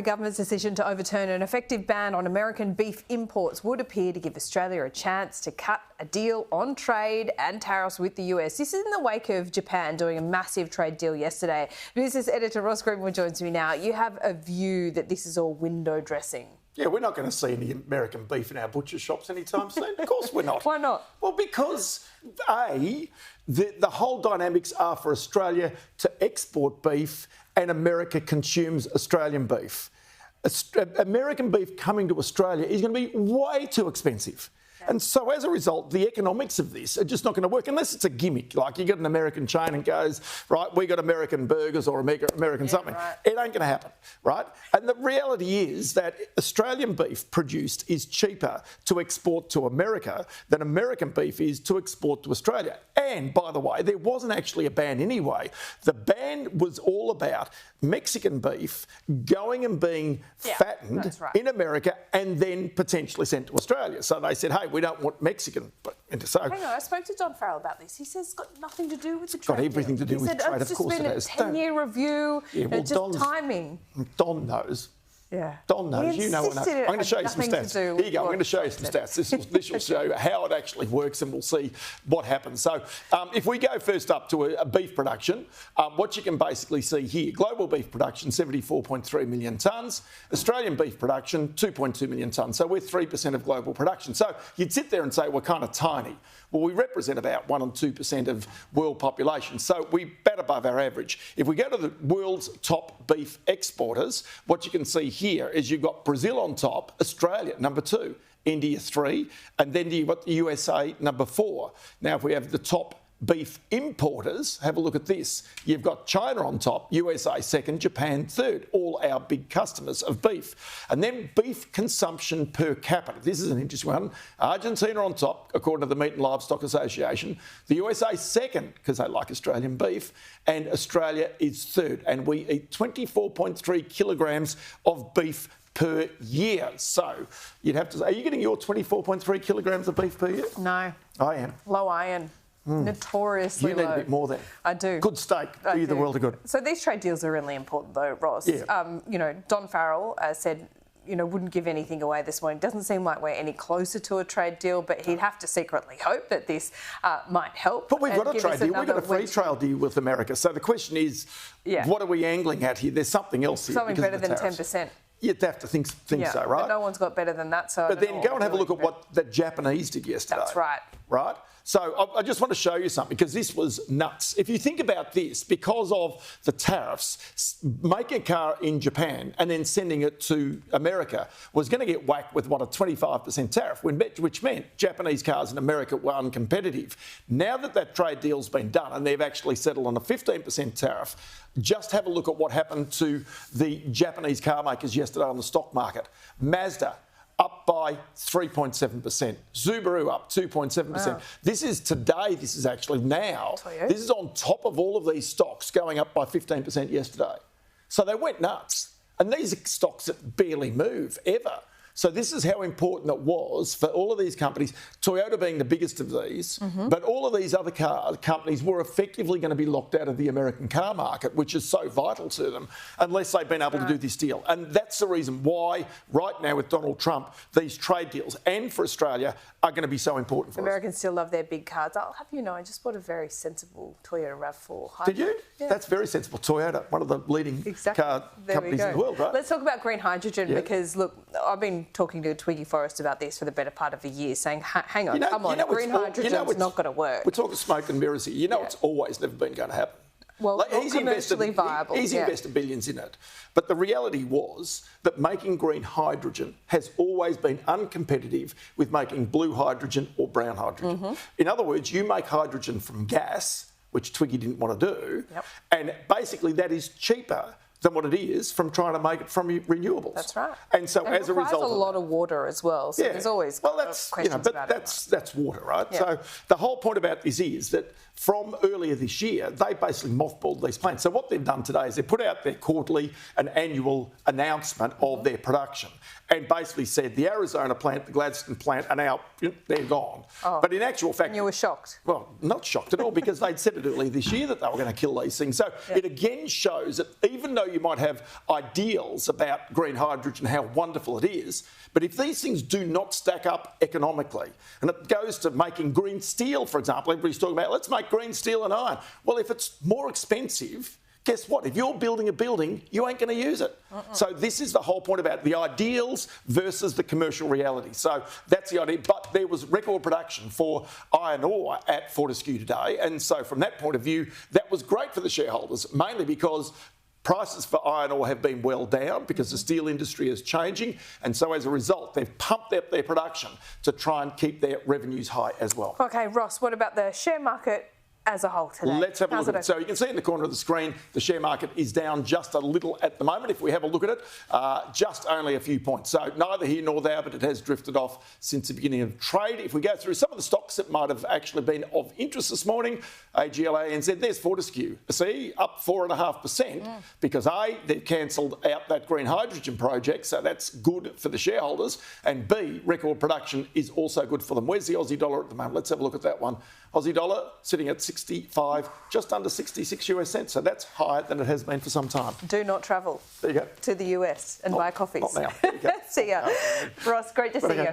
The government's decision to overturn an effective ban on American beef imports would appear to give Australia a chance to cut a deal on trade and tariffs with the US. This is in the wake of Japan doing a massive trade deal yesterday. Business editor Ross Greenwood joins me now. You have a view that this is all window dressing. Yeah, we're not going to see any American beef in our butcher shops anytime soon. Of course we're not. Why not? Well, because, the whole dynamics are for Australia to export beef and America consumes Australian beef. American beef coming to Australia is going to be way too expensive. And so as a result, the economics of this are just not going to work unless it's a gimmick. Like you get an American chain and goes, right, we got American burgers or American something. Right. It ain't going to happen, right? And the reality is that Australian beef produced is cheaper to export to America than American beef is to export to Australia. And by the way, there wasn't actually a ban anyway. The ban was all about Mexican beef going and being fattened in America and then potentially sent to Australia. So they said, hey, we don't want Mexican. So, hang on, I spoke to Don Farrell about this. He says it's got nothing to do with the trade. Got everything to do with trade, of course it has. It's just been a 10-year review, just timing. Don knows. Yeah. Don knows. You know. I'm going to show you some stats. Here you go. I'm going to show you some stats. This will show you how it actually works and we'll see what happens. So if we go first up to a beef production, what you can basically see here, global beef production, 74.3 million tonnes. Australian beef production, 2.2 million tonnes. So we're 3% of global production. So you'd sit there and say we're kind of tiny. Well, we represent about 1 and 2% of world population. So we bat above our average. If we go to the world's top beef exporters, what you can see here is you've got Brazil on top, Australia number 2, India 3, and then you've got the USA number 4. Now, if we have the top beef importers, have a look at this. You've got China on top, USA second, Japan third, all our big customers of beef. And then beef consumption per capita. This is an interesting one. Argentina on top, according to the Meat and Livestock Association. The USA second, because they like Australian beef, and Australia is third. And we eat 24.3 kilograms of beef per year. So you'd have to say, are you getting your 24.3 kilograms of beef per year? No. I am. Low iron. Notoriously low. You need a bit more then. I do. Good steak. Do you the world of good. So these trade deals are really important though, Ross. Yeah. Don Farrell said, wouldn't give anything away this morning. Doesn't seem like we're any closer to a trade deal, but he'd have to secretly hope that this might help. But we've got a trade deal. We've got a free trade deal with America. So the question is, what are we angling at here? There's something else here. Something better than 10%. You'd have to think so, right? But no one's got better than that. So but then go and have a look at what the Japanese did yesterday. That's right. Right? So I just want to show you something because this was nuts. If you think about this, because of the tariffs, making a car in Japan and then sending it to America was going to get whacked with, a 25% tariff, which meant Japanese cars in America were uncompetitive. Now that that trade deal's been done and they've actually settled on a 15% tariff, just have a look at what happened to the Japanese car makers yesterday on the stock market. Mazda, up by 3.7%. Subaru up 2.7%. Wow. This is today, this is actually now. Toyota. This is on top of all of these stocks going up by 15% yesterday. So they went nuts. And these are stocks that barely move ever. So this is how important it was for all of these companies, Toyota being the biggest of these, but all of these other car companies were effectively going to be locked out of the American car market, which is so vital to them, unless they've been able to do this deal. And that's the reason why right now with Donald Trump, these trade deals and for Australia are going to be so important for Americans still love their big cars. I'll have you know, I just bought a very sensible Toyota RAV4 hybrid. Did you? Yeah. That's very sensible. Toyota, one of the leading car companies in the world, right? Let's talk about green hydrogen because, look, I've been talking to Twiggy Forrest about this for the better part of a year, saying, hang on, come on, green hydrogen's not going to work. We're talking smoke and mirrors here. It's always never been going to happen. Well, he's commercially viable. He's invested billions in it. But the reality was that making green hydrogen has always been uncompetitive with making blue hydrogen or brown hydrogen. In other words, you make hydrogen from gas, which Twiggy didn't want to do, and basically that is cheaper than what it is from trying to make it from renewables. That's right. And so as a result, it requires a lot of water as well. So there's always questions about it. That's water, right? So the whole point about this is that from earlier this year, they basically mothballed these plants. So what they've done today is they put out their quarterly and annual announcement of their production and basically said the Arizona plant, the Gladstone plant are now, they're gone. Oh. But in actual fact... And you were shocked? Well, not shocked at all, because they'd said it earlier this year that they were going to kill these things. So it again shows that even though you might have ideals about green hydrogen, how wonderful it is, but if these things do not stack up economically, and it goes to making green steel, for example, everybody's talking about, let's make green steel and iron. Well, if it's more expensive, guess what? If you're building a building, you ain't going to use it. So this is the whole point about the ideals versus the commercial reality. So that's the idea. But there was record production for iron ore at Fortescue today. And so from that point of view, that was great for the shareholders, mainly because prices for iron ore have been well down because the steel industry is changing. And so as a result, they've pumped up their production to try and keep their revenues high as well. OK, Ross, what about the share market as a whole today? Let's have a look at it. So you can see in the corner of the screen, the share market is down just a little at the moment. If we have a look at it, just only a few points. So neither here nor there, but it has drifted off since the beginning of trade. If we go through some of the stocks that might have actually been of interest this morning, AGL, ANZ, there's Fortescue. See, up 4.5% because A, they've cancelled out that green hydrogen project, so that's good for the shareholders. And B, record production is also good for them. Where's the Aussie dollar at the moment? Let's have a look at that one. Aussie dollar sitting at 65, just under 66 US cents. So that's higher than it has been for some time. Do not travel there you go. to the US and buy coffees. Not now. See ya. Ross, great to see you.